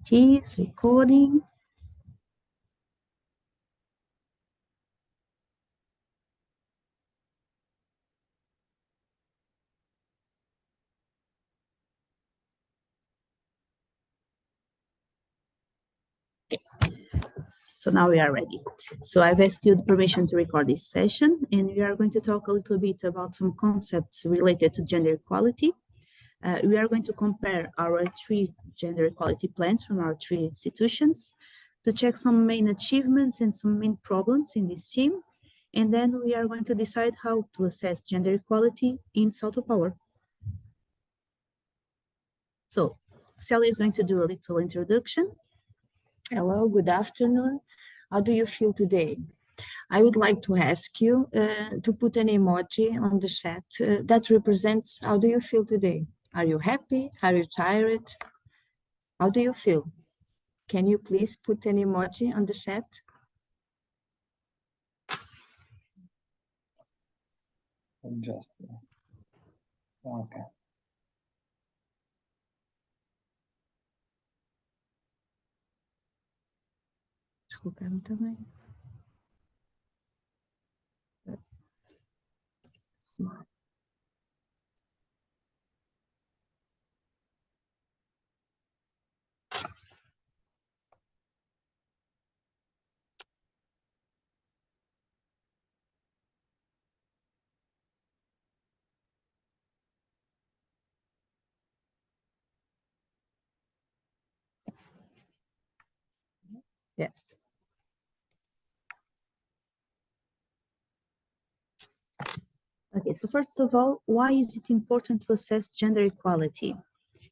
It is recording. So now we are ready. So I've asked you the permission to record this session, and we are going to talk a little bit about some concepts related to gender equality. We are going to compare our 3 gender equality plans from our 3 institutions to check some main achievements and some main problems in this team. And then we are going to decide how to assess gender equality in SALTOpower. So Sally is going to do a little introduction. Hello, good afternoon. How do you feel today? I would like to ask you to put an emoji on the chat that represents how do you feel today? Are you happy? Are you tired? How do you feel? Can you please put an emoji on the chat? Just okay. Desculpa-me também. Yes. Okay, so first of all, why is it important to assess gender equality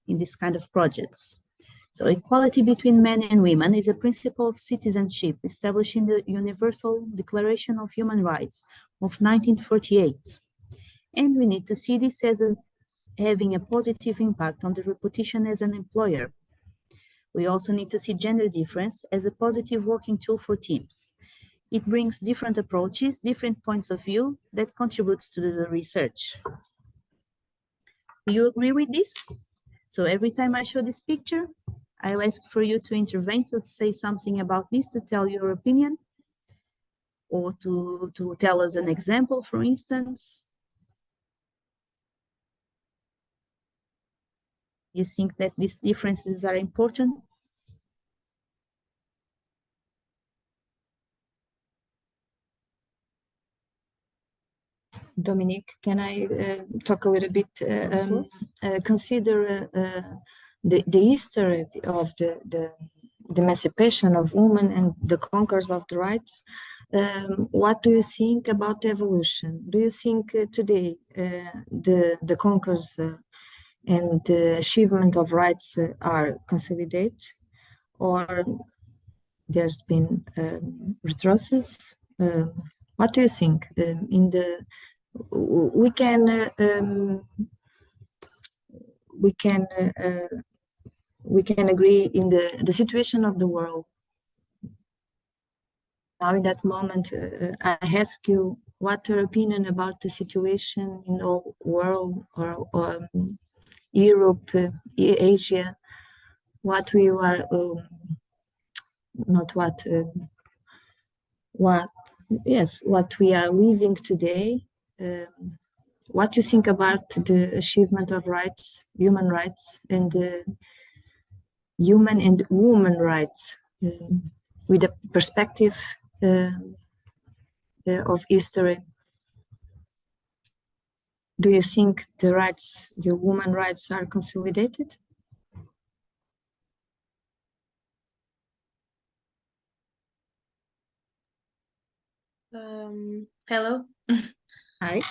in this kind of projects? So equality between men and women is a principle of citizenship established in the Universal Declaration of Human Rights of 1948. And we need to see this as having a positive impact on the reputation as an employer. We also need to see gender difference as a positive working tool for teams. It brings different approaches, different points of view that contributes to the research. Do you agree with this? So every time I show this picture, I'll ask for you to intervene, to say something about this, to tell your opinion, or to tell us an example, for instance. You think that these differences are important? Dominique, can I talk a little bit, consider the history of the emancipation of women and the conquest of the rights? What do you think about evolution? Do you think today the conquest and the achievement of rights are consolidated, or there's been retrocess? What do you think? We can agree in the situation of the world. Now in that moment, I ask you what your opinion about the situation in the world, or Europe, Asia, what we are, not what, what we are living today. What you think about the achievement of rights, human rights, and human and woman rights with a perspective of history? Do you think the rights, the woman rights, are consolidated? Hello. Hi.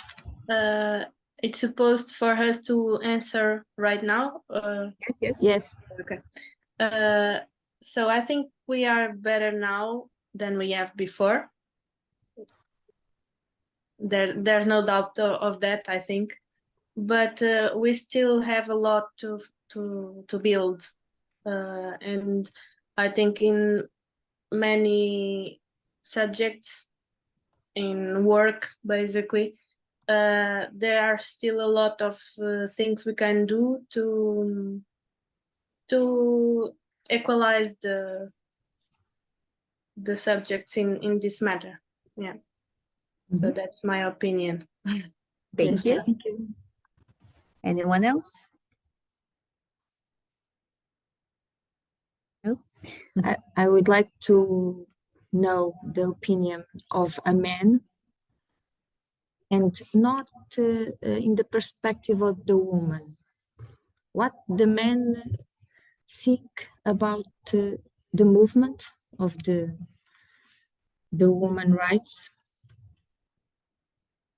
It's supposed for us to answer right now. Yes. Okay. So I think we are better now than we have before. There's no doubt of that, I think, but we still have a lot to build, and I think in many subjects in work, basically, there are still a lot of things we can do to equalize the subjects in this matter. Yeah. So that's my opinion. Thank you. Thank you. Anyone else? No? I would like to know the opinion of a man, and not in the perspective of the woman. What the men think about the movement of the woman rights?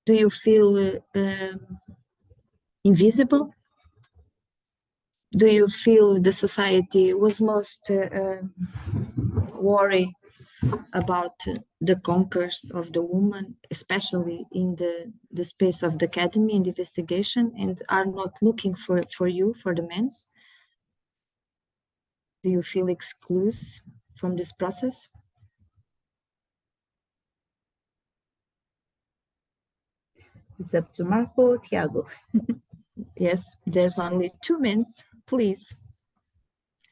Do you feel invisible? Do you feel the society was most worried about the conquers of the woman, especially in the space of the academy and investigation, and are not looking for you, for the men's? Do you feel excluded from this process? It's up to Marco, Tiago. Yes, there's only 2 minutes. Please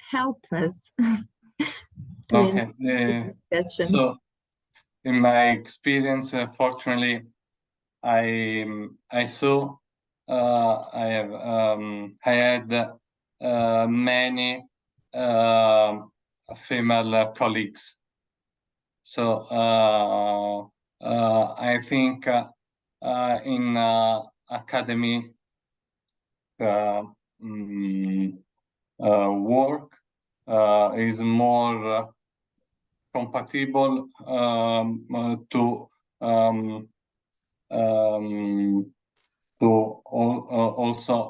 help us to Okay. end this discussion. So, in my experience, fortunately, I saw I had many female colleagues. So I think in academy work is more compatible also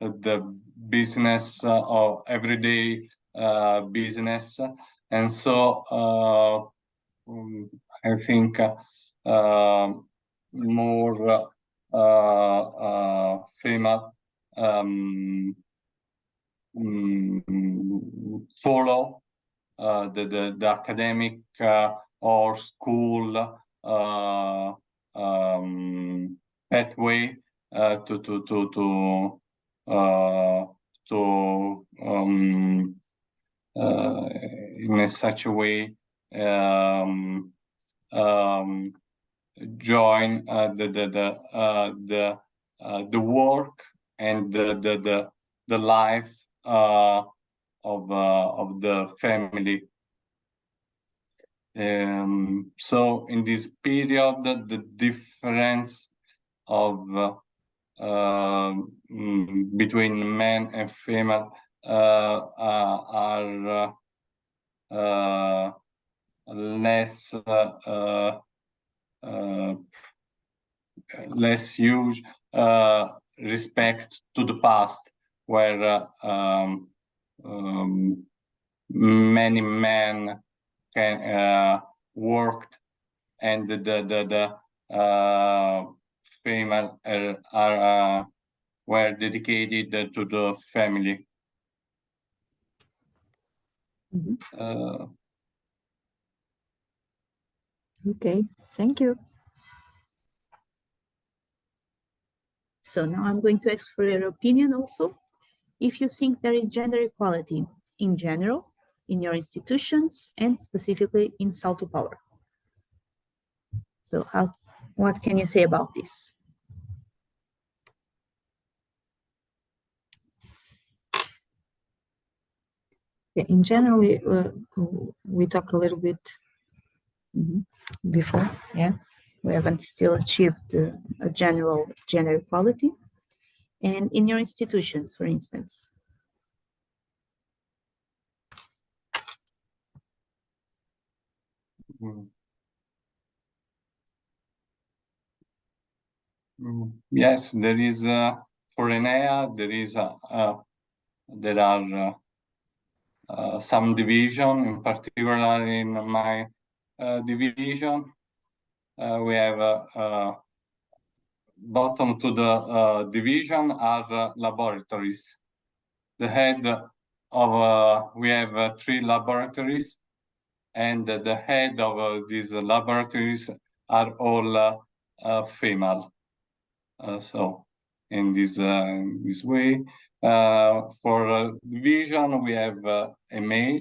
the business or everyday business, and so I think more female follow the academic or school pathway in such a way join the work and the life of the family. So in this period, the difference of between men and female are less less huge respect to the past, where many men can worked, and the female are were dedicated to the family. Okay, thank you. So now I'm going to ask for your opinion also. If you think there is gender equality in general, in your institutions, and specifically in SALTOpower. So what can you say about this? In general, we talk a little bit before. Yeah, we haven't still achieved a general gender equality. And in your institutions, for instance. Yes, there is for ENEA there are some division, in particular in my division. We have bottom to the division are laboratories. The head of we have 3 laboratories, and the head of these laboratories are all female. So in this way. For division, we have a mail,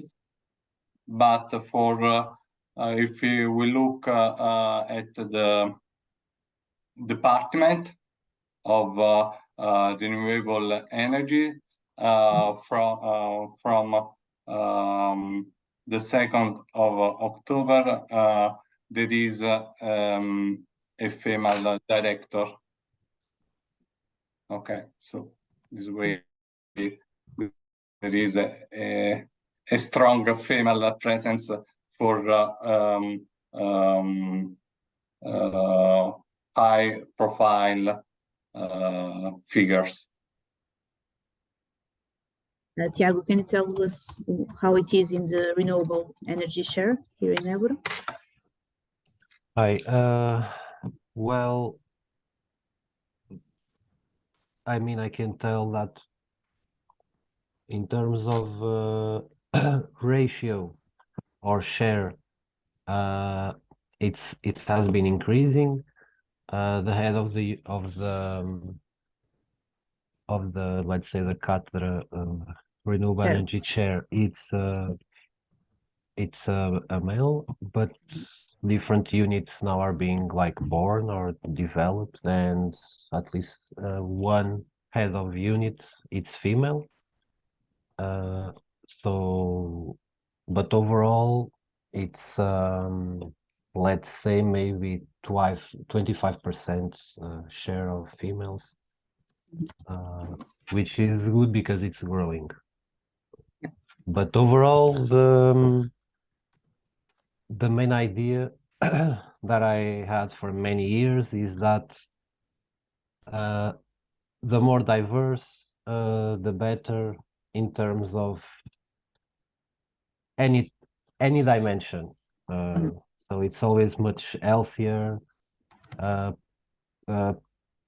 but for if we look at the department of renewable energy, from the 2nd of October, there is a female director. Okay, so this way there is a strong female presence for high profile figures. Tiago, can you tell us how it is in the renewable energy share here in Évora? Hi. Well, I mean, I can tell that in terms of ratio or share, it has been increasing. The head of the let's say the Cátedra Renewable Energy Chair, it's a male, but different units now are being like born or developed, and at least one head of unit it's female. So, but overall it's let's say maybe 25% share of females, which is good because it's growing. But overall, the main idea that I had for many years is that the more diverse, the better in terms of any dimension. So it's always much healthier,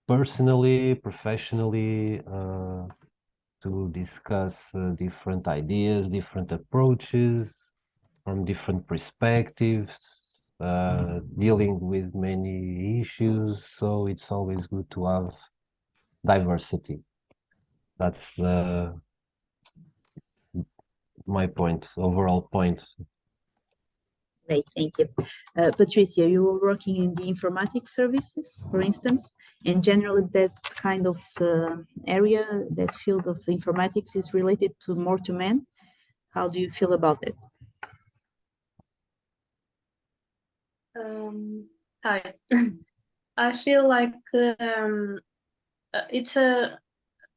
personally, professionally, to discuss different ideas, different approaches from different perspectives, dealing with many issues. So it's always good to have diversity. That's my point, overall point. Great, thank you. Patricia, you were working in the informatics services, for instance, and generally that kind of area, that field of informatics is related to more to men. How do you feel about it? Hi. I feel like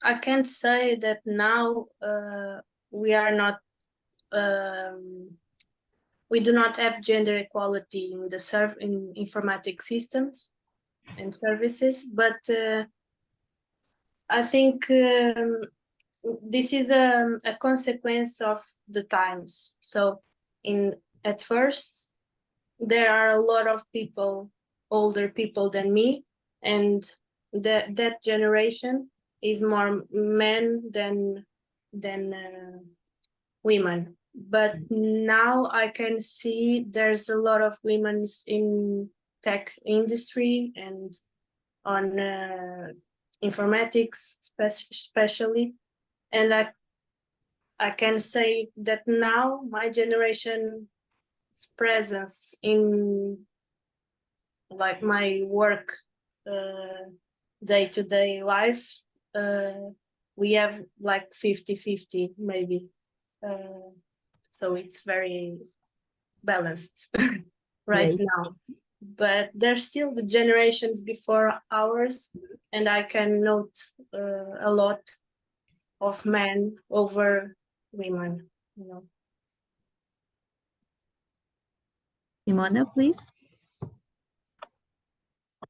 I can't say that now we are not we do not have gender equality in the in informatic systems and services, but I think this is a consequence of the times. So at first there are a lot of people, older people than me, and that generation is more men than women. But now I can see there's a lot of women in tech industry and on informatics especially, and I can say that now my generation's presence in like my work day-to-day life, we have like 50-50 maybe. So it's very balanced right now. But there's still the generations before ours, and I can note a lot of men over women, you know. Simona, please.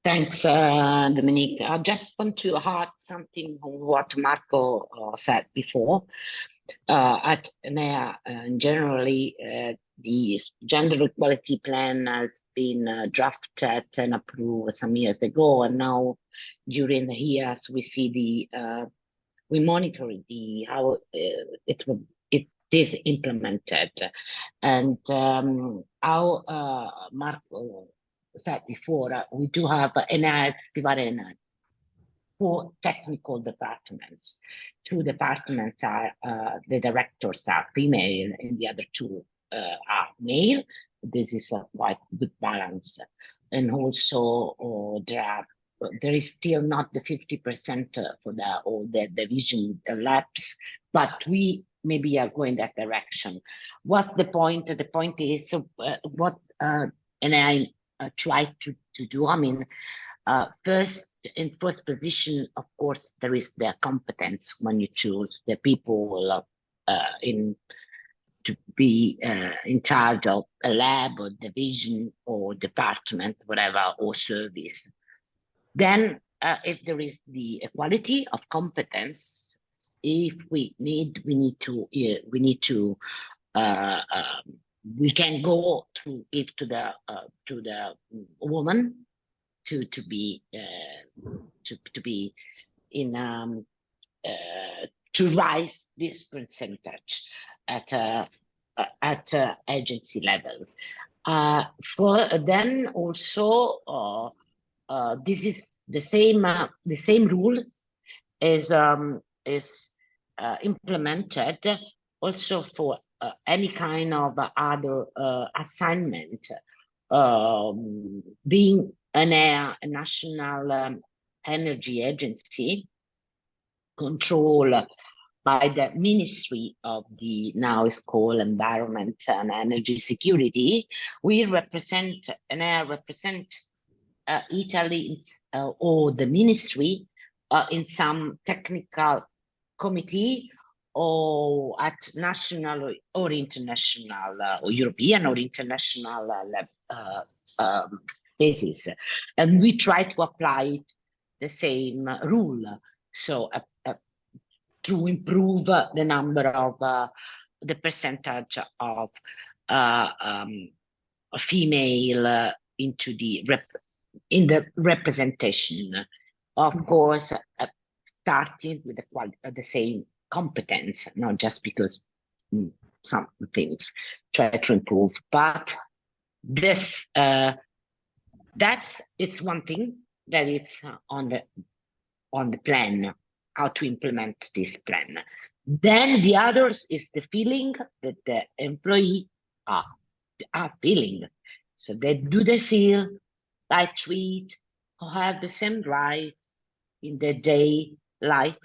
Thanks, Dominique. I just want to add something on what Marco said before. At ENEA, generally, the gender equality plan has been drafted and approved some years ago, and now during the years we see we monitor how it is implemented, and how Marco said before, we do have ENEA 4 technical departments. 2 departments are, the directors are female and the other 2 are male. This is a quite good balance. And also there is still not the 50% for the division, the labs, but we maybe are going that direction. What's the point? The point is what and I try to do. I mean, in first position, of course, there is the competence when you choose the people to be in charge of a lab or division or department, whatever, or service. Then, if there is the equality of competence, if we can go to the woman to be in to rise this percentage at agency level. For then also this is the same rule is implemented also for any kind of other assignment, being ENEA, a national energy agency, controlled by the Ministry of the now is called Environment and Energy Security. We represent, ENEA represent Italy or the ministry in some technical committee or at national or international or European or international basis, and we try to apply it the same rule. So to improve the number of the percentage of female into the representation, of course, starting with the same competence, not just because some things try to improve, but this it's one thing that it's on the plan, how to implement this plan. Then the others is the feeling that the employee are feeling. So they feel I treat or have the same rights in their day life,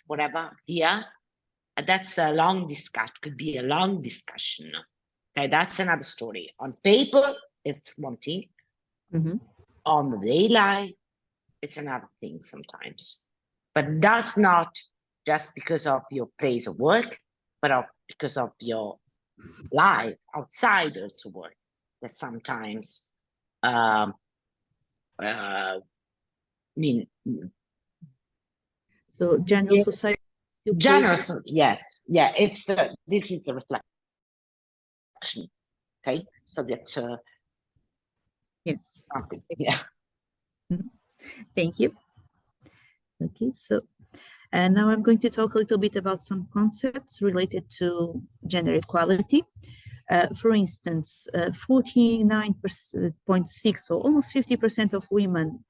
whatever here. That's a long discussion, could be a long discussion. Okay, that's another story. On paper, it's one thing. Mm-hmm. On the day life, it's another thing sometimes. But that's not just because of your place of work, but because of your life outside of work, that sometimes mean. So general society. General, yes, yeah. It's this is the reflection. Okay, so that's yes. something. Yeah. Thank you. Okay, so now I'm going to talk a little bit about some concepts related to gender equality. For instance, 49.6, so almost 50% of women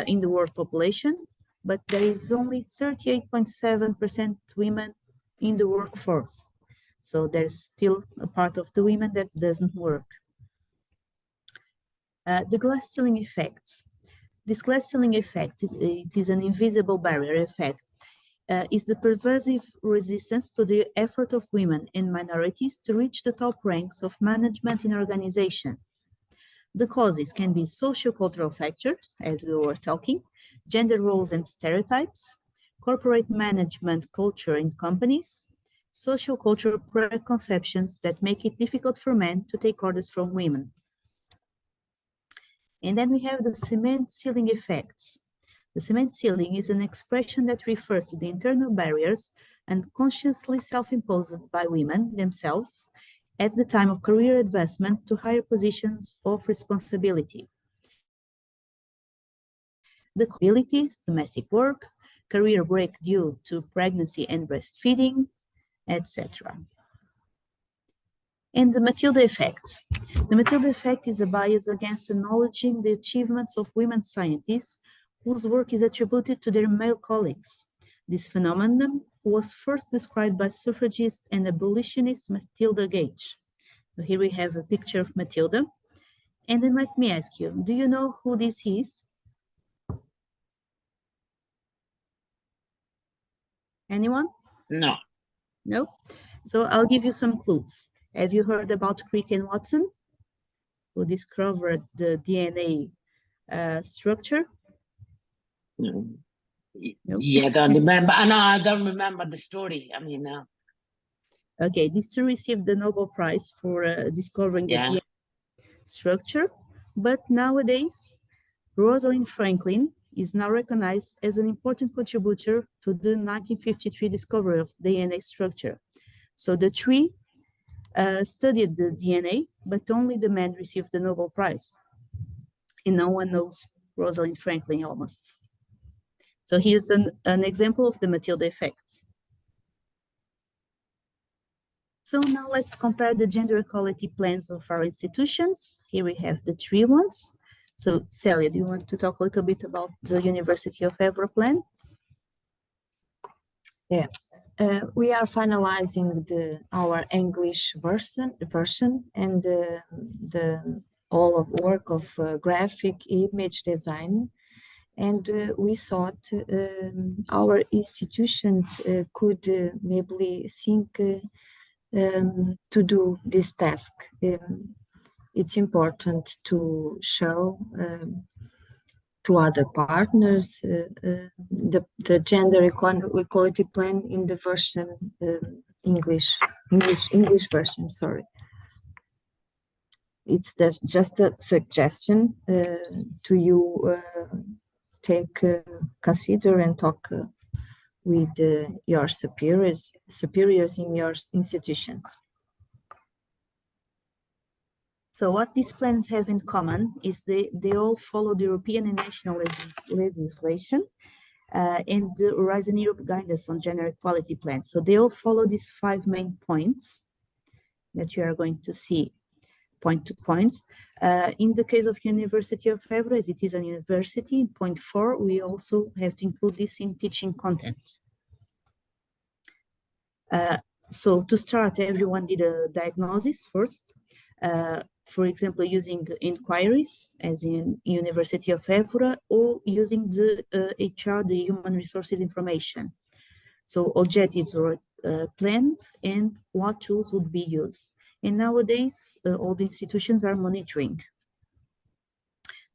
in the world population, but there is only 38.7% women in the workforce. So there's still a part of the women that doesn't work. The glass ceiling effects. This glass ceiling effect, it is an invisible barrier effect, is the pervasive resistance to the effort of women and minorities to reach the top ranks of management in organizations. The causes can be socio-cultural factors, as we were talking, gender roles and stereotypes, corporate management culture in companies, socio-cultural preconceptions that make it difficult for men to take orders from women. And then we have the cement ceiling effects. The cement ceiling is an expression that refers to the internal barriers unconsciously self-imposed by women themselves at the time of career advancement to higher positions of responsibility. The abilities, domestic work, career break due to pregnancy and breastfeeding, etc. And the Matilda effect. The Matilda effect is a bias against acknowledging the achievements of women scientists whose work is attributed to their male colleagues. This phenomenon was first described by suffragist and abolitionist Matilda Gage. So here we have a picture of Matilda. And then let me ask you, do you know who this is? Anyone? No. No? So I'll give you some clues. Have you heard about Crick and Watson, who discovered the DNA structure? No. No. Yeah, I don't remember. No, I don't remember the story. I mean, Okay, these two received the Nobel Prize for discovering the DNA structure, but nowadays, Rosalind Franklin is now recognized as an important contributor to the 1953 discovery of DNA structure. So the three studied the DNA, but only the man received the Nobel Prize. And no one knows Rosalind Franklin almost. So here's an example of the Matilda effect. So now let's compare the gender equality plans of our institutions. Here we have the three ones. So Celia, do you want to talk a little bit about the University of Évora plan? Yeah, we are finalizing our English version and all of work of graphic image design. And we thought our institutions could maybe think to do this task. It's important to show to other partners the gender equality plan in the version English version. Sorry, it's just a suggestion to you. Take consider and talk with your superiors in your institutions. So what these plans have in common is they all follow the European and national legislation and the Horizon Europe guidance on gender equality plans. So they all follow these 5 main points that you are going to see point to points. In the case of University of Évora, as it is a university, in point 4, we also have to include this in teaching content. So to start, everyone did a diagnosis first. For example, using inquiries, as in University of Évora, or using the HR, the human resources information. So objectives were planned and what tools would be used. And nowadays, all the institutions are monitoring.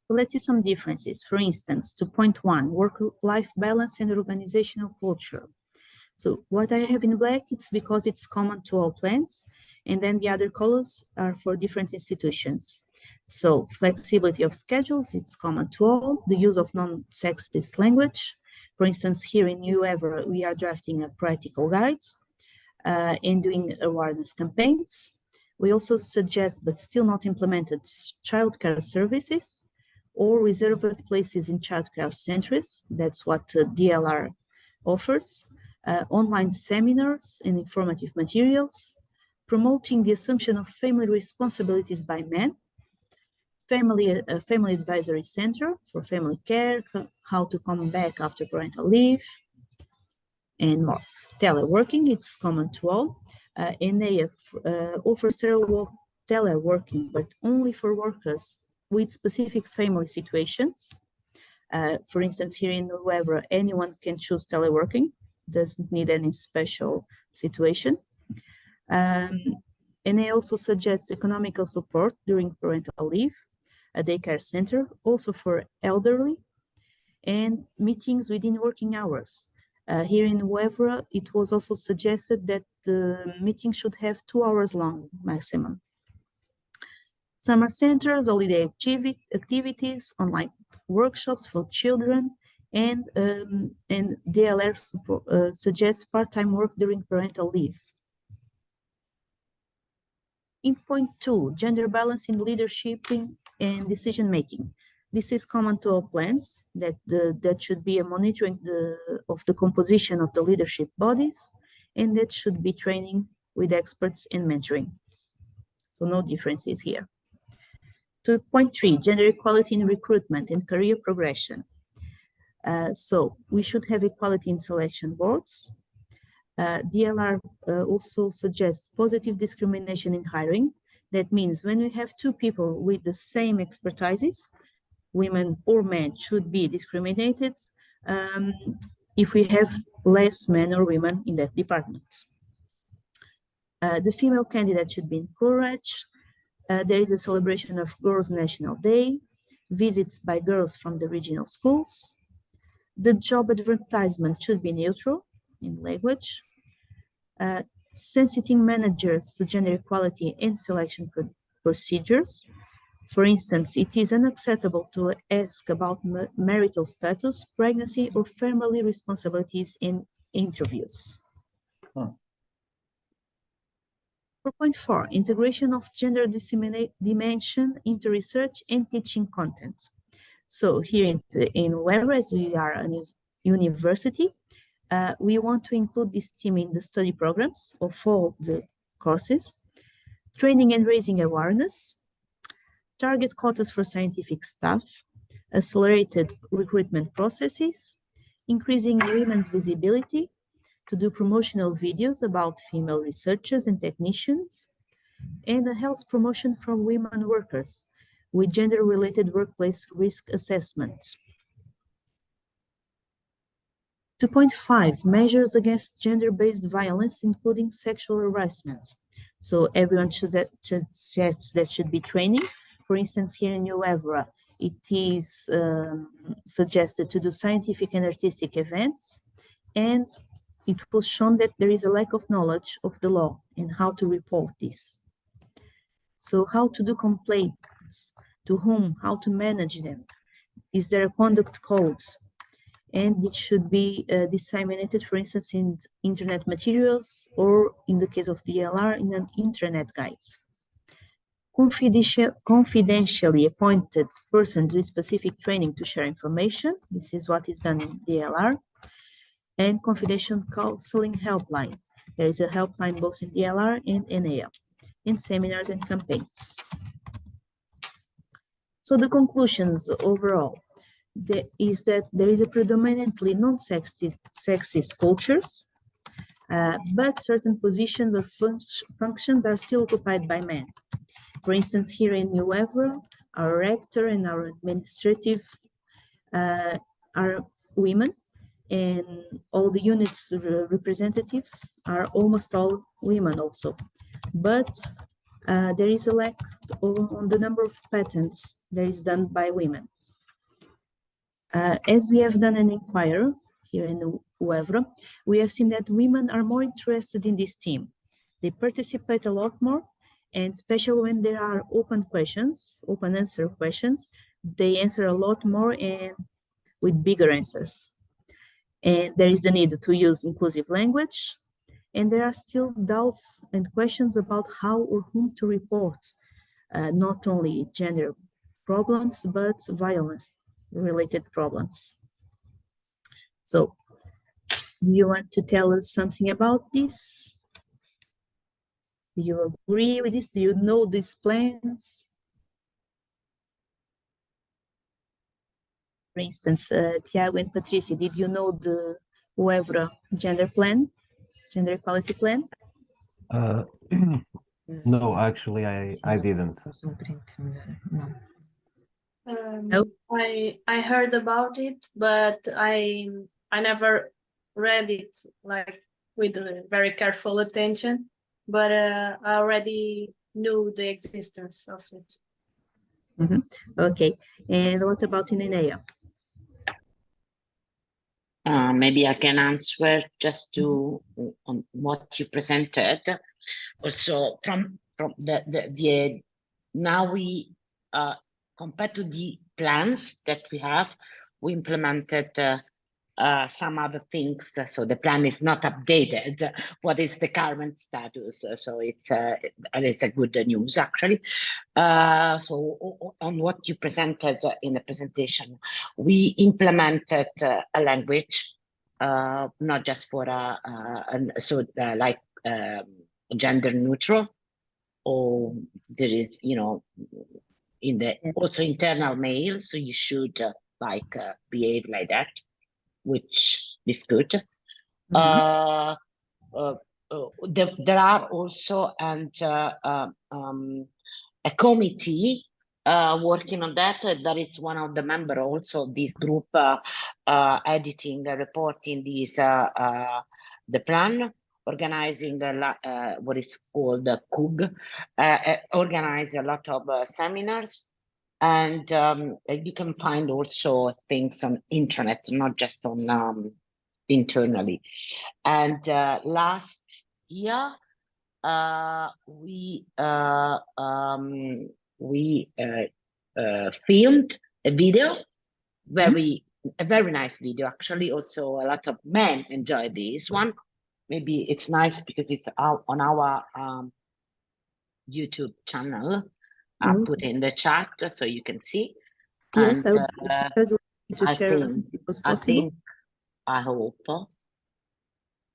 So let's see some differences. For instance, to point 1, work-life balance and organizational culture. So what I have in black, it's because it's common to all plans, and then the other colors are for different institutions. So flexibility of schedules, it's common to all. The use of non-sexist language. For instance, here in UÉvora, we are drafting a practical guide and doing awareness campaigns. We also suggest, but still not implemented, childcare services or reserved places in childcare centers. That's what DLR offers. Online seminars and informative materials, promoting the assumption of family responsibilities by men, family advisory center for family care, how to come back after parental leave, and more. Teleworking, it's common to all. ENEA offers teleworking, but only for workers with specific family situations. For instance, here in UÉvora, anyone can choose teleworking, doesn't need any special situation. ENEA also suggests economical support during parental leave, a daycare center, also for elderly, and meetings within working hours. Here in UÉvora, it was also suggested that the meeting should have 2 hours long maximum. Summer centers, holiday activities, online workshops for children, and DLR suggests part-time work during parental leave. In point 2, gender balance in leadership and decision-making. This is common to all plans, that should be a monitoring of the composition of the leadership bodies, and that should be training with experts and mentoring. So no differences here. 2.3, gender equality in recruitment and career progression. So we should have equality in selection boards. DLR also suggests positive discrimination in hiring. That means when we have two people with the same expertises, women or men should be discriminated if we have less men or women in that department. The female candidate should be encouraged. There is a celebration of Girls' National Day, visits by girls from the regional schools. The job advertisement should be neutral in language. Sensitive managers to gender equality and selection procedures. For instance, it is unacceptable to ask about marital status, pregnancy, or family responsibilities in interviews. 4.4, integration of gender dimension into research and teaching content. So here in UÉvora, as we are a university, we want to include this theme in the study programs of all the courses, training and raising awareness, target quotas for scientific staff, accelerated recruitment processes, increasing women's visibility, to do promotional videos about female researchers and technicians, and a health promotion for women workers with gender-related workplace risk assessment. 2.5, measures against gender-based violence, including sexual harassment. So everyone that should be training. For instance, here in UÉvora, it is suggested to do scientific and artistic events, and it was shown that there is a lack of knowledge of the law and how to report this. So how to do complaints, to whom, how to manage them. Is there a conduct code? And it should be disseminated, for instance, in internet materials, or in the case of DLR, in an internet guide. Confidentially appointed persons with specific training to share information. This is what is done in DLR. And confidential counseling helpline. There is a helpline both in DLR and ENEA, in seminars and campaigns. So the conclusions overall is that there is a predominantly non-sexist cultures, but certain positions or functions are still occupied by men. For instance, here in UÉvora, our rector and our administrative are women, and all the units representatives are almost all women also. But there is a lack on the number of patents that is done by women. As we have done an inquiry here in UÉvora, we have seen that women are more interested in this team. They participate a lot more, and especially when there are open questions, open answer questions, they answer a lot more and with bigger answers. And there is the need to use inclusive language, and there are still doubts and questions about how or whom to report not only gender problems, but violence-related problems. So, do you want to tell us something about this? Do you agree with this? Do you know these plans? For instance, Tiago and Patricia, did you know the UÉvora gender plan, gender equality plan? No, actually, I didn't. I heard about it, but I never read it like with very careful attention, but I already knew the existence of it. Mm-hmm. Okay, and what about in ENEA? Maybe I can answer just to on what you presented. Also, from the now we compared to the plans that we have, we implemented some other things. So the plan is not updated. What is the current status? So it's a good news actually. So on what you presented in the presentation, we implemented a language, not just for like gender neutral, or there is, you know, in the also internal mail, so you should behave like that, which is good. There are also a committee working on that. That is one of the members also of this group editing, reporting this the plan, organizing what is called the KUG, organize a lot of seminars, and you can find also things on internet, not just on internally. And last year we filmed a video, a very nice video actually. Also a lot of men enjoyed this one. Maybe it's nice because it's out on our YouTube channel. I'll put in the chat so you can see. Yes, and I hope.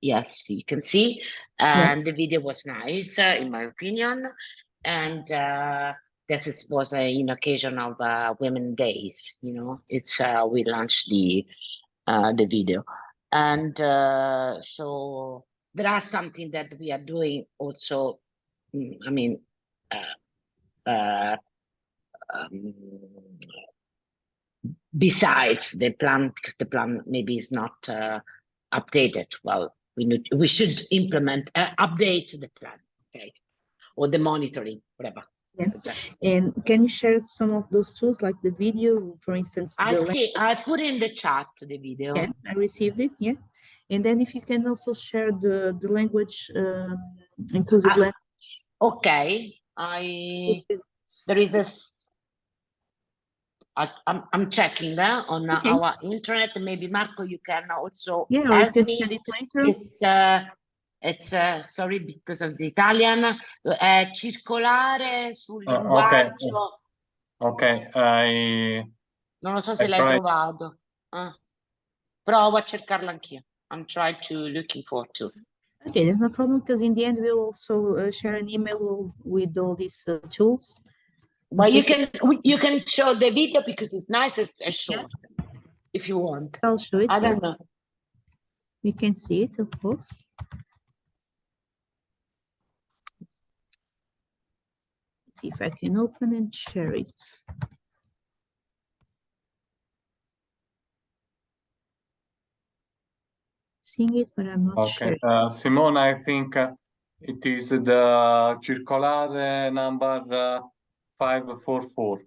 Yes, you can see. And the video was nice, in my opinion. And this was in occasion of Women Days. You know, it's we launched the video, and so there are something that we are doing also. I mean, besides the plan, because the plan maybe is not updated. Well, we should implement, update the plan, okay, or the monitoring, whatever. Yeah. And can you share some of those tools, like the video, for instance? I put in the chat the video. Yeah, I received it. Yeah, and then if you can also share the language, inclusive language. Okay, there is a. I'm checking on our internet. Maybe Marco, you can also help me. Send it later. It's sorry because of the Italian. Circolare sul linguaggio. Ok, non lo so se l'hai trovato. Provo a cercarlo anch'io. I'm trying to looking for too. Okay, there's no problem, because in the end we'll also share an email with all these tools. Well, you can show the video because it's nice and short. If you want, I'll show it. I don't know. You can see it, of course. Let's see if I can open and share it. Seeing it, but I'm not sure. Simone, I think it is the circolare number 544.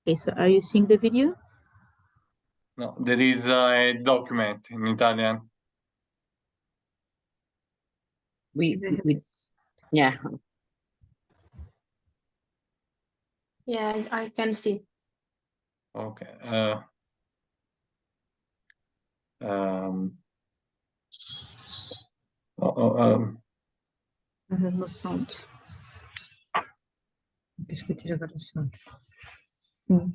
Okay, so are you seeing the video? No, there is a document in Italian. Yeah. Yeah, I can see. Okay. I have no sound. Discutir agora o som. Sim.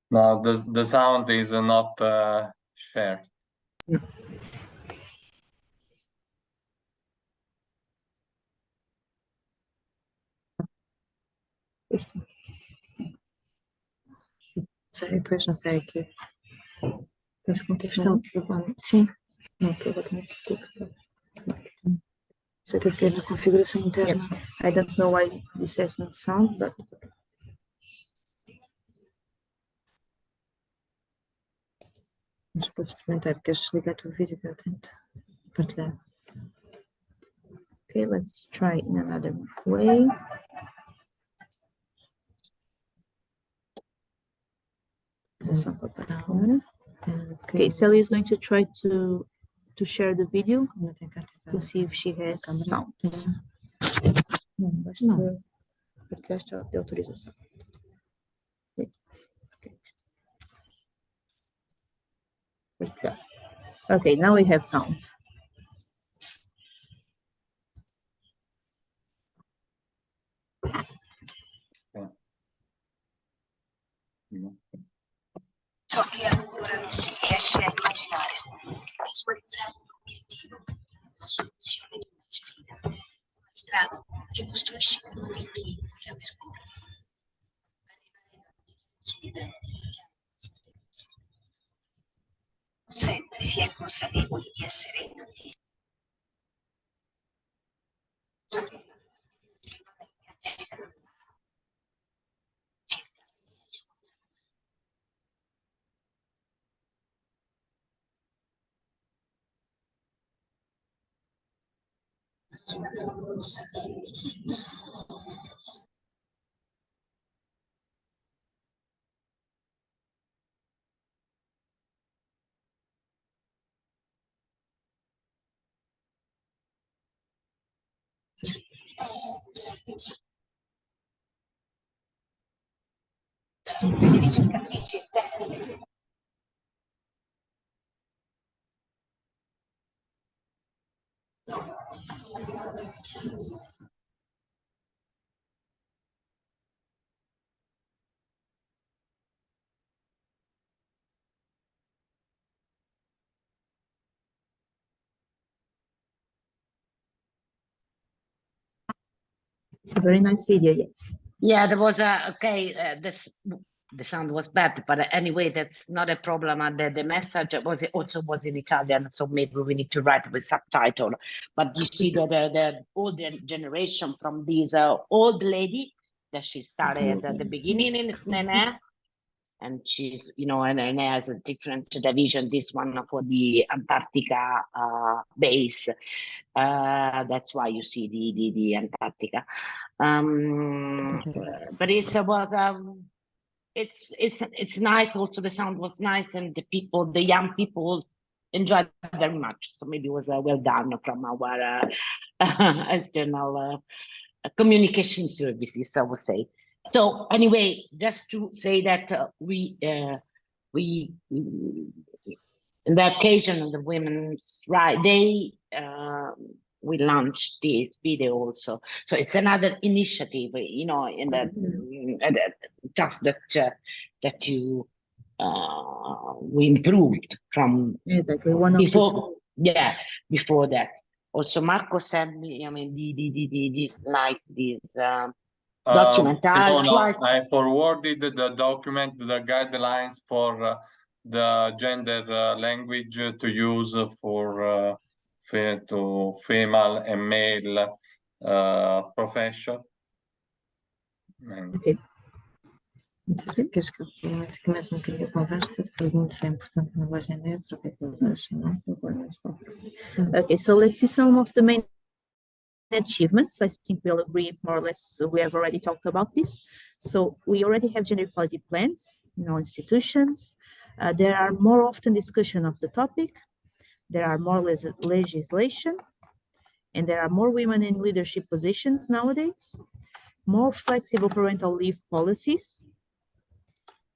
No, the sound is not shared. No. Sei, depois não sei aqui. Tens contexto? Sim. Não, que eu vou ter que você deve ser na configuração interna. I don't know why this has no sound, but mas posso experimentar. Queres desligar o teu vídeo que eu tento partilhar? Okay, let's try in another way. Okay, Sally is going to try to share the video to see if she has sound. Não. Partilhaste de autorização. Okay, now we have sound. che costruisce i momenti che la percorre. Non sempre si è consapevoli di essere in attesa. Tutte le ricercatrici e tecniche. It's a very nice video, yes. Yeah, there was a okay. The sound was bad, but anyway, that's not a problem. And the message was also in Italian, so maybe we need to write with subtitle. But you see that the older generation from this old lady that she started at the beginning in ENEA, and she's and ENEA has a different division. This one for the Antarctica base. That's why you see the Antarctica. But it's nice. Also, the sound was nice, and the young people enjoyed it very much. So maybe it was well done from our external communication services, I would say. So anyway, just to say that we in the occasion of the Women's Right Day, we launched this video also. So it's another initiative, in that just that you we improved from Exactly, one of before. Yeah, before that. Also, Marco sent me. I mean, this document. Simona, I forwarded the document, the guidelines for the gender language to use for to female and male profession. Okay. Se queres que eu comece um bocadinho a conversa, se pergunto se é importante na linguagem neutra, o que é que eles acham, não é? Okay, so let's see some of the main achievements. I think we'll agree more or less. We have already talked about this. So we already have gender equality plans in all institutions. There are more often discussion of the topic. There are more legislation, and there are more women in leadership positions nowadays. More flexible parental leave policies.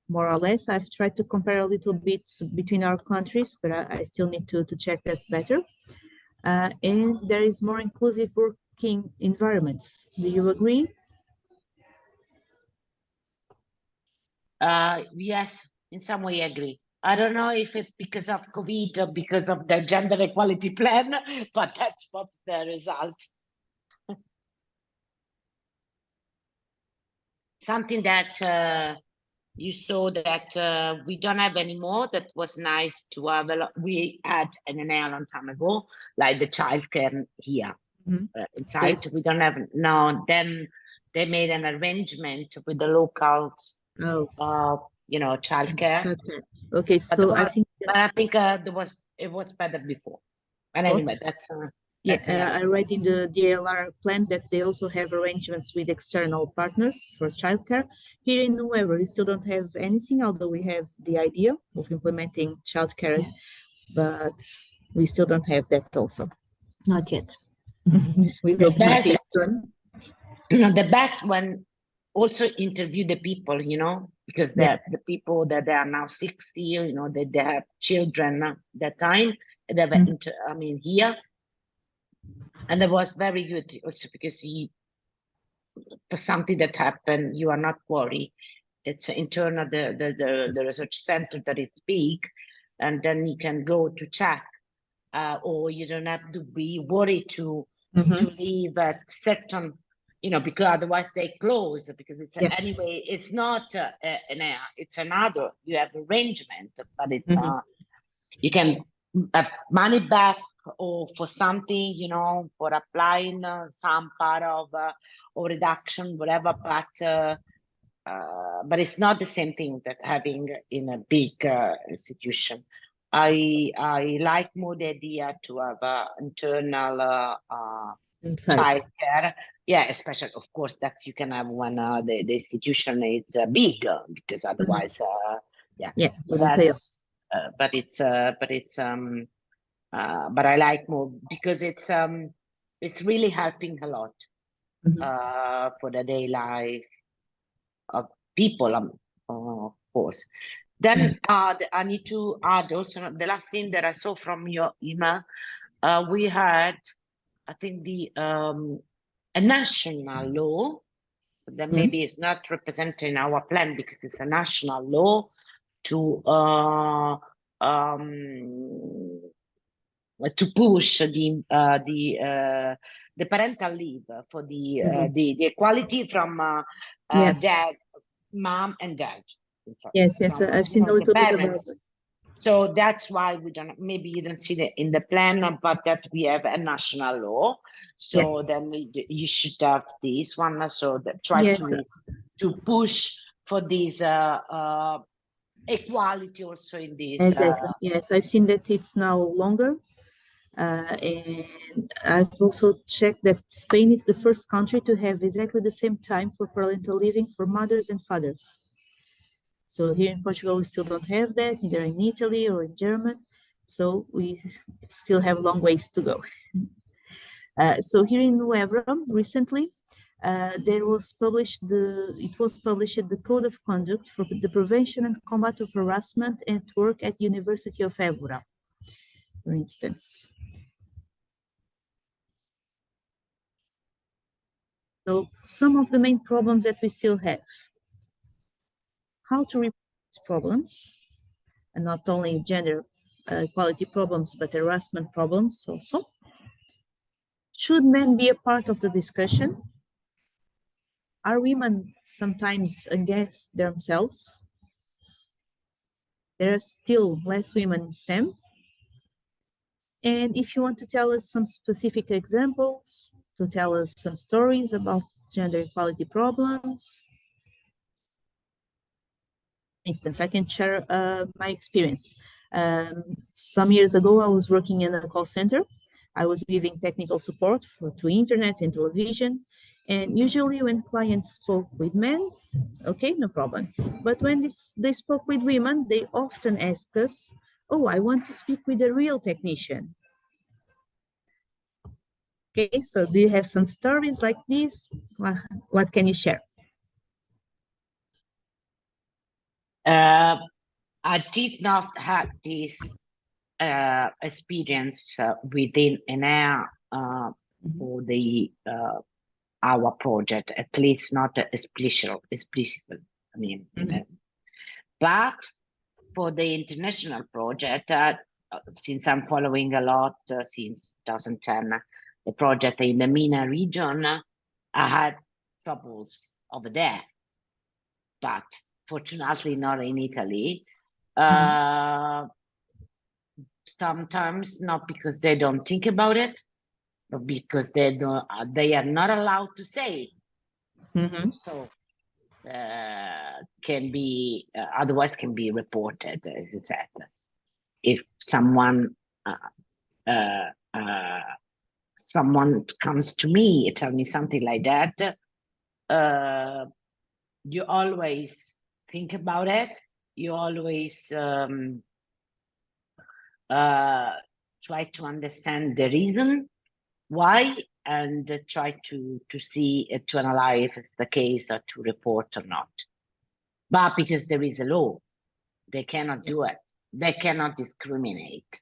More or less, I've tried to compare a little bit between our countries, but I still need to check that better. And there is more inclusive working environments. Do you agree? Yes, in some way I agree. I don't know if it's because of COVID or because of the gender equality plan, but that's what's the result. Something that you saw that we don't have anymore. That was nice to have. We had an ENEA a long time ago, like the childcare here inside. So we don't have now. Then they made an arrangement with the locals. Childcare. Okay, so I think. But I think it was better before. And anyway, that's. I read in the DLR plan that they also have arrangements with external partners for childcare. Here in UÉvora, we still don't have anything, although we have the idea of implementing childcare, but we still don't have that also. Not yet. We hope to see it soon. The best when also interview the people, because the people that they are now 60, they have children that time. They were here. And it was very good also because for something that happened, you are not worried. It's internal, the research center that it's big, and then you can go to check, or you don't have to be worried to leave at certain you know, because otherwise they close, because it's Yeah. anyway, it's not ENEA, it's another, you have arrangement, but it's, you can money back or for something, you know, for applying some part of or reduction, whatever, but it's not the same thing that having in a big institution. I like more the idea to have internal Inside. childcare. Yeah, especially of course that you can have when the institution is big, because otherwise, yeah, Yeah, but wouldn't pay off. that's but I like more because it's really helping a lot for the day life of people, of course. Then I need to add also the last thing that I saw from your email. We had, I think, the a national law that maybe is not represented in our plan because it's a national law to push the parental leave for the equality from dad, mom, and dad. Yes, From, I've you seen know, a little the bit about parents. it. So that's why we don't, maybe you don't see it in the plan, but that we have a national law. So then you should have this one. So that try to push for this equality also in this. Exactly. Yes, I've seen that it's now longer. And I've also checked that Spain is the first country to have exactly the same time for parental leaving for mothers and fathers. So here in Portugal, we still don't have that, neither in Italy or in Germany. So we still have long ways to go. So here in UÉvora, recently, it was published the Code of Conduct for the Prevention and Combat of Harassment at Work at University of Évora, for instance. So some of the main problems that we still have. How to report these problems, and not only gender equality problems, but harassment problems also. Should men be a part of the discussion? Are women sometimes against themselves? There are still less women in STEM. And if you want to tell us some specific examples, to tell us some stories about gender equality problems, for instance, I can share my experience. Some years ago, I was working in a call center. I was giving technical support to internet and television. And usually when clients spoke with men, okay, no problem. But when they spoke with women, they often ask us, oh, I want to speak with a real technician. Okay, so do you have some stories like this? What can you share? I did not have this experience within ENEA for the our project, at least not explicit. I mean, but for the international project, since I'm following a lot since 2010, the project in the MENA region, I had troubles over there, but fortunately not in Italy. Sometimes not because they don't think about it, but because they are not allowed to say. So can be otherwise can be reported, as you said. If someone comes to me and tell me something like that, you always think about it. You always try to understand the reason why, and try to see to analyze if it's the case or to report or not. But because there is a law, they cannot do it. They cannot discriminate.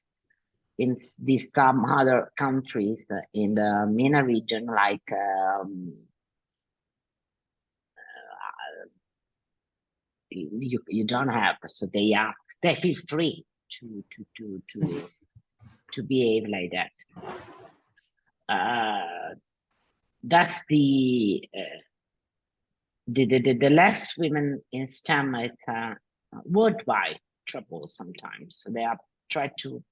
In these some other countries in the MENA region, like you don't have, so they feel free to behave like that. that's the less women in STEM. It's a worldwide trouble sometimes. So they are trying to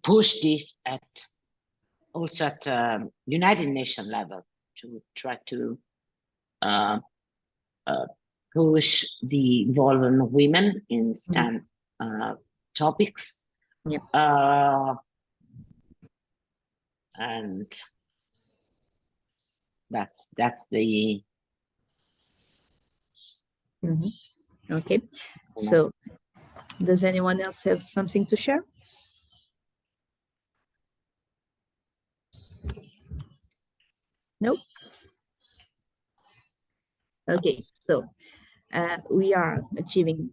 push this also at United Nations level, to try to push the involvement of women in STEM topics. Yep. And that's the Okay, so does anyone else have something to share? Nope. Okay, so we are achieving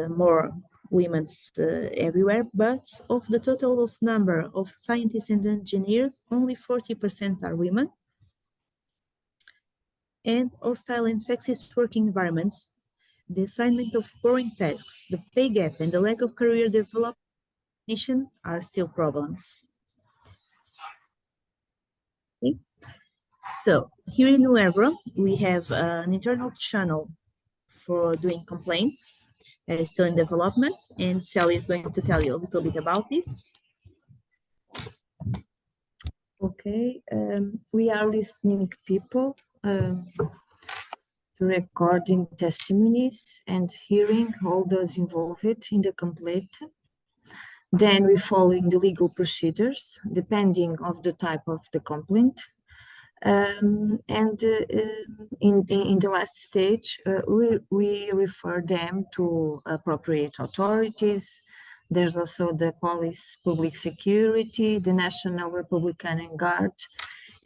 more women everywhere, but of the total of number of scientists and engineers, only 40% are women. And hostile and sexist working environments, the assignment of boring tasks, the pay gap, and the lack of career development are still problems. Okay. So here in UÉvora, we have an internal channel for doing complaints that is still in development, and Sally is going to tell you a little bit about this. Okay, we are listening people, recording testimonies and hearing all those involved in the complaint. Then we following the legal procedures depending of the type of the complaint. In the last stage, we refer them to appropriate authorities. There's also the police, public security, the National Republican Guard,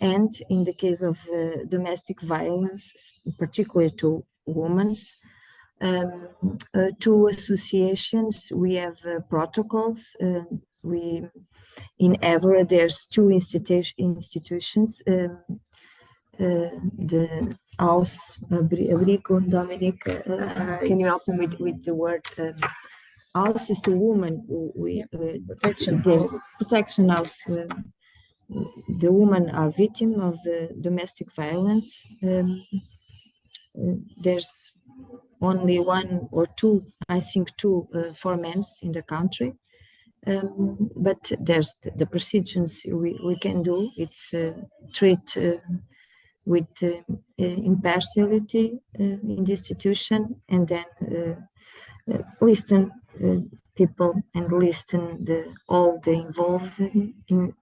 and in the case of domestic violence, particularly to women, to associations, we have protocols. In Évora, there's two institutions, the house, Abrigo, Dominic, can you help me with the word? House is the woman, there's protection house. The women are victims of domestic violence. There's only one or two, I think two for men in the country. But there's the procedures we can do. It's treat with impartiality in the institution, and then listen people and listen all the involved in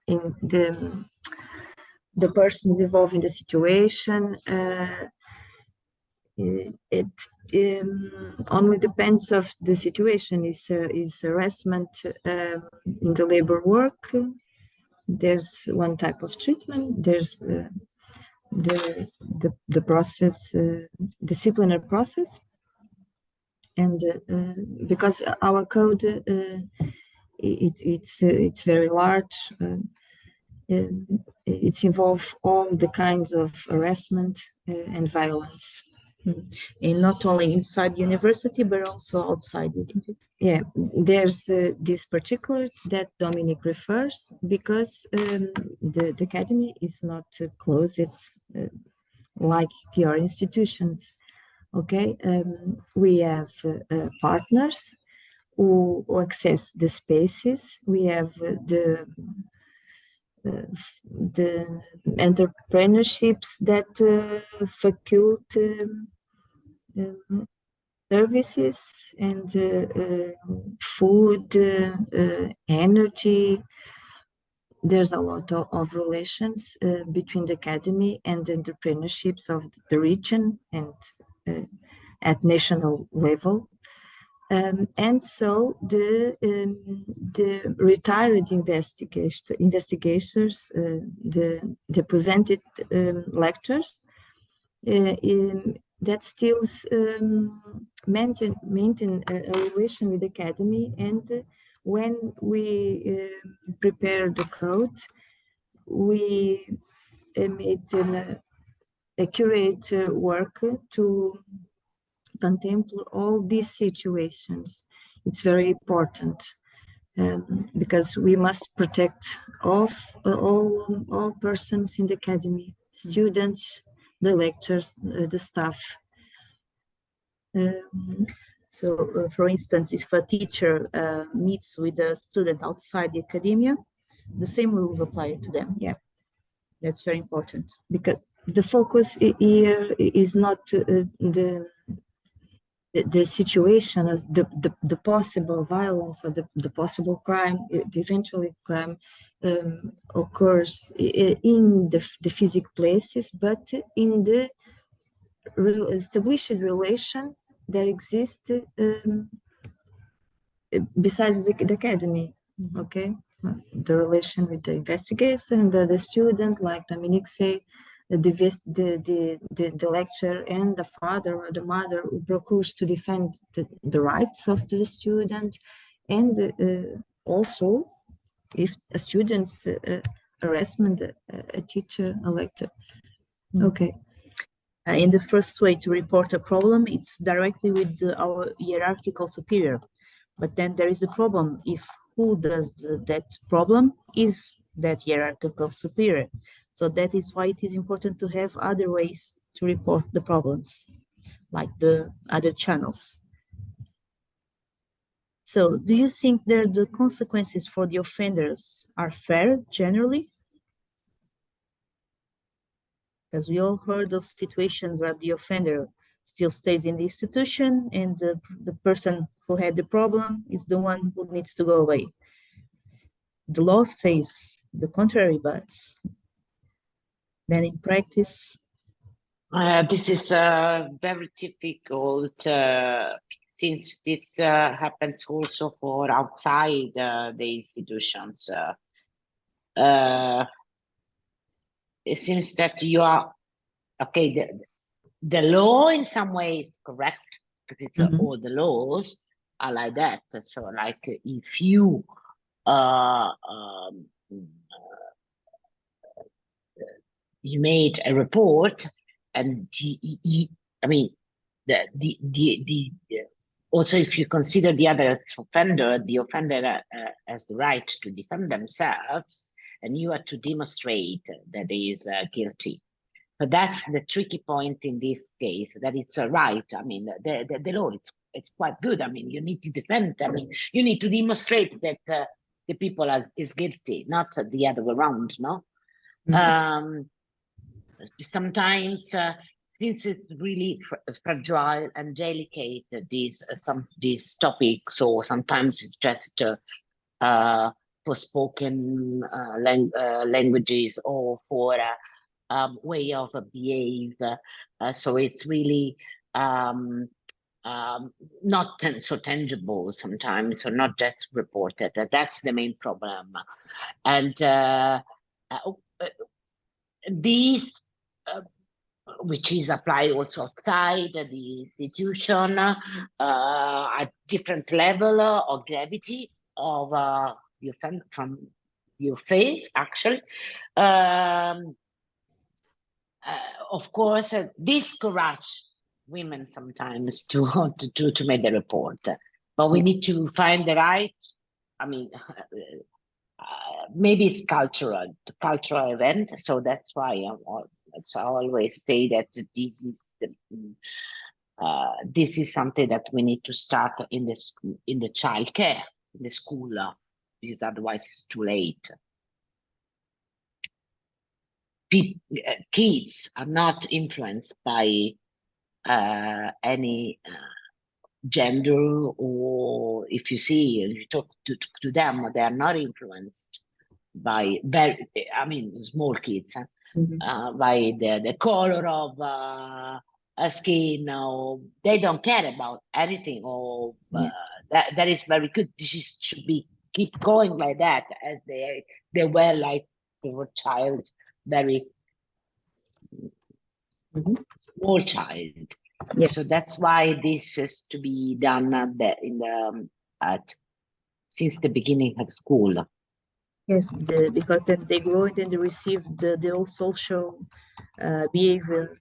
the persons involved in the situation. It only depends of the situation. Is harassment in the labor work. There's one type of treatment. There's the process, disciplinary process, and because our code it's very large. It's involved all the kinds of harassment and violence. And not only inside university, but also outside, isn't it? Yeah, there's this particular that Dominic refers, because the academy is not closed like your institutions. Okay, we have partners who access the spaces. We have the entrepreneurships that faculty services and food, energy. There's a lot of relations between the academy and the entrepreneurships of the region and at national level. And so the retired investigators, the presented lectures, that still maintain a relation with the academy. And when we prepare the code, we made an accurate work to contemplate all these situations. It's very important because we must protect all persons in the academy, students, the lecturers, the staff. For instance, if a teacher meets with a student outside the academia, the same rules apply to them. Yeah, that's very important. Because the focus here is not the situation of the possible violence or the possible crime, the eventual crime occurs in the physical places, but in the established relation that exists besides the academy, okay? The relation with the investigator and the student, like Dominique said, the lecturer and the father or the mother who procures to defend the rights of the student, and also if a student's harassment, a teacher, a lecturer. Okay. In the first way to report a problem, it's directly with our hierarchical superior. But then there is a problem if who does that problem is that hierarchical superior. So that is why it is important to have other ways to report the problems, like the other channels. So do you think that the consequences for the offenders are fair generally? Because we all heard of situations where the offender still stays in the institution and the person who had the problem is the one who needs to go away. The law says the contrary, but then in practice? This is very difficult since this happens also for outside the institutions. It seems that you are, okay, the law in some way is correct, because it's all the laws are like that. So like if you you made a report and I mean also if you consider the other offender, the offender has the right to defend themselves, and you are to demonstrate that he is guilty. But that's the tricky point in this case, that it's a right. I mean, the law, it's quite good. I mean, you need to defend. I mean, you need to demonstrate that the people is guilty, not the other way around, no? Sometimes, since it's really fragile and delicate, these topics, or sometimes it's just for spoken languages or for way of behave. So it's really not so tangible sometimes, or not just reported. That's the main problem. And these, which is applied also outside the institution, at different level of gravity of the offense from your face, actually. Of course, discourage women sometimes to make the report, but we need to find the right. I mean, maybe it's cultural event, so that's why I always say that this is something that we need to start in the childcare, in the school, because otherwise it's too late. Kids are not influenced by any gender, or if you talk to them, they are not influenced by small kids, by the color of skin, or they don't care about anything, or that is very good. This should be keep going like that, as they were like they were child, very small child. Yes. So that's why this is to be done since the beginning of school. Yes, because then they grow and then they receive the whole social behavior,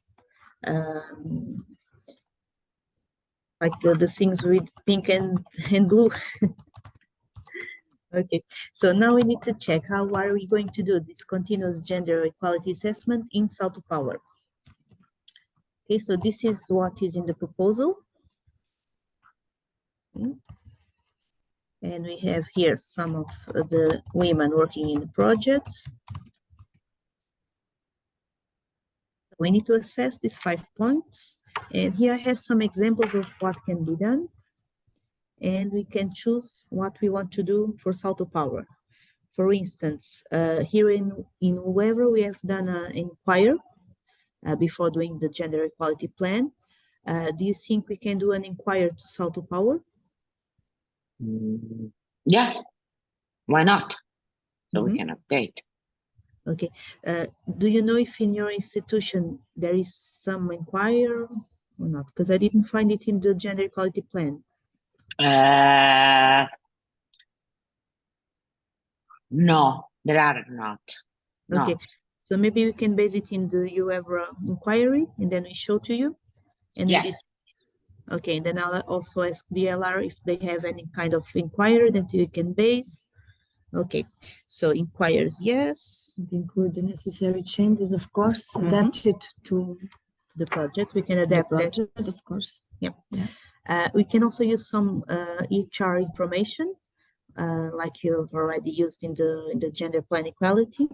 like the things with pink and blue. Okay, so now we need to check how are we going to do this continuous gender equality assessment in SALTOpower. Okay, so this is what is in the proposal. Okay. And we have here some of the women working in the project. We need to assess these 5 points. And here I have some examples of what can be done. And we can choose what we want to do for SALTOpower. For instance, here in UÉvora, we have done an inquiry before doing the gender equality plan. Do you think we can do an inquiry to SALTOpower? Yeah, why not? So we can update. Okay. Do you know if in your institution there is some inquiry or not? Because I didn't find it in the gender equality plan. No, there are not. No. Okay, so maybe we can base it in the UÉvora inquiry and then we show to you. And Yeah. Okay, and then I'll also ask DLR if they have any kind of inquiry that you can base. Okay, so inquires, yes. Include the necessary changes, of course, adapt it to the project. We can the adapt project, that. of course. Yeah. Yeah. We can also use some HR information, like you've already used in the gender plan equality.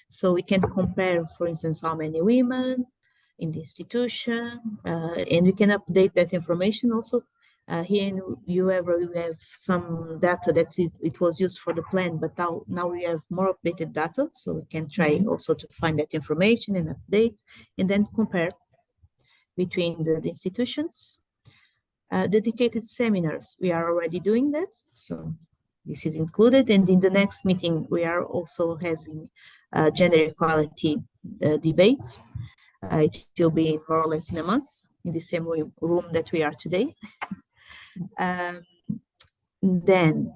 So we can compare, for instance, how many women in the institution, and we can update that information also. Here in UÉvora, we have some data that it was used for the plan, but now we have more updated data, so we can try also to find that information and update, and then compare between the institutions. Dedicated seminars, we are already doing that, so this is included, and in the next meeting, we are also having gender equality debates. It will be more or less in a month, in the same room that we are today. Then,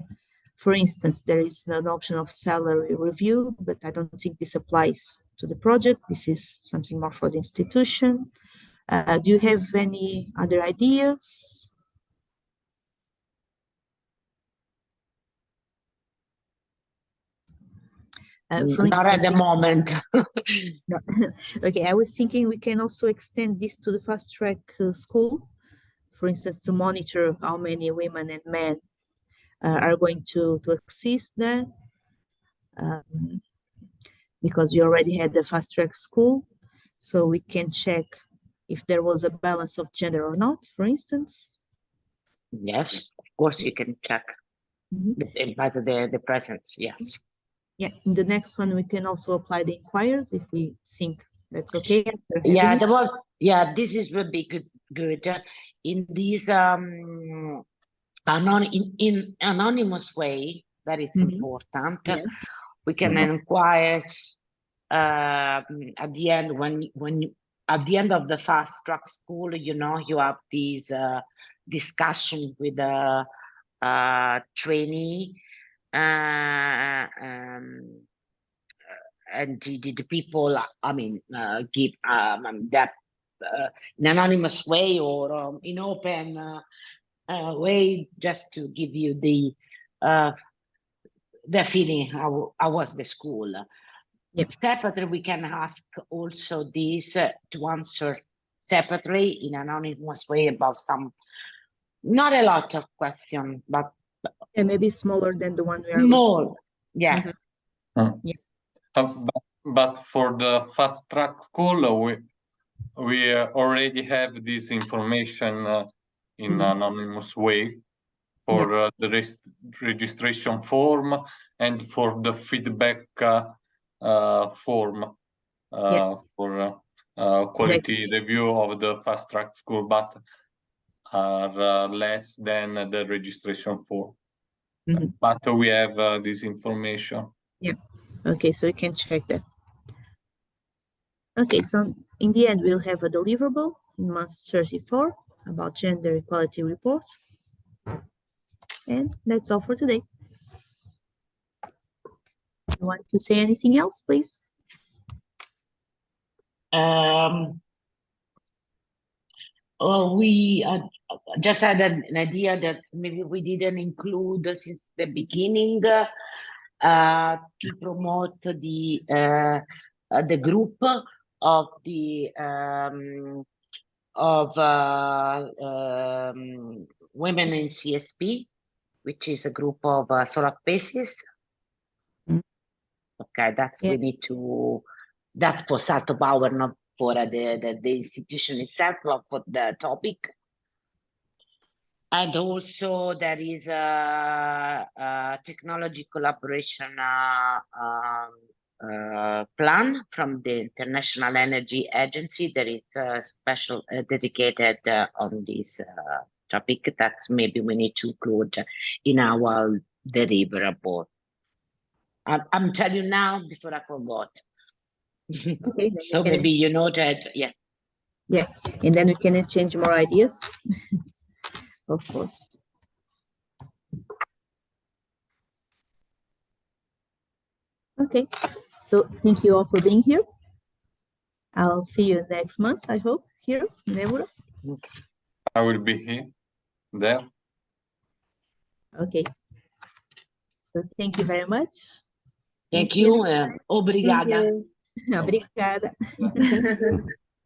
for instance, there is an option of salary review, but I don't think this applies to the project. This is something more for the institution. Do you have any other ideas? Not at the moment. No. Okay, I was thinking we can also extend this to the fast track school, for instance, to monitor how many women and men are going to assist there, because we already had the fast track school, so we can check if there was a balance of gender or not, for instance. Yes, of course you can check by the presence, yes. Yeah, in the next one, we can also apply the inquiries if we think that's okay. Yeah, this is would be good. In this in anonymous way, that it's important. Yes. We can inquire at the end when at the end of the fast track school, you know, you have these discussion with the trainee. And the people, I mean, give that in anonymous way or in open way, just to give you the feeling how was the school. Yep. Separately, we can ask also this to answer separately in anonymous way about some, not a lot of questions, but yeah, maybe smaller than the one we are. Small, yeah. Yeah. But for the fast track school, we already have this information in anonymous way for the registration form and for the feedback form for quality review of the fast track school, but are less than the registration form. But we have this information. Yeah. Okay, so you can check that. Okay, so in the end, we'll have a deliverable in month 34 about gender equality report. And that's all for today. You want to say anything else, please? We just had an idea that maybe we didn't include since the beginning to promote the group of the women in CSP, which is a group of solar bases. Okay, that's we need to. That's for SALTOpower, not for the institution itself, but for the topic. And also there is a technology collaboration plan from the International Energy Agency. There is a special dedicated on this topic that maybe we need to include in our deliverable. I'm telling you now before I forgot. Okay. So maybe you know that, yeah. Yeah, and then we can exchange more ideas. Of course. Okay, so thank you all for being here. I'll see you next month, I hope, here in Évora. Okay. I will be here, there. Okay. So thank you very much. Thank you. Obrigada. Obrigada.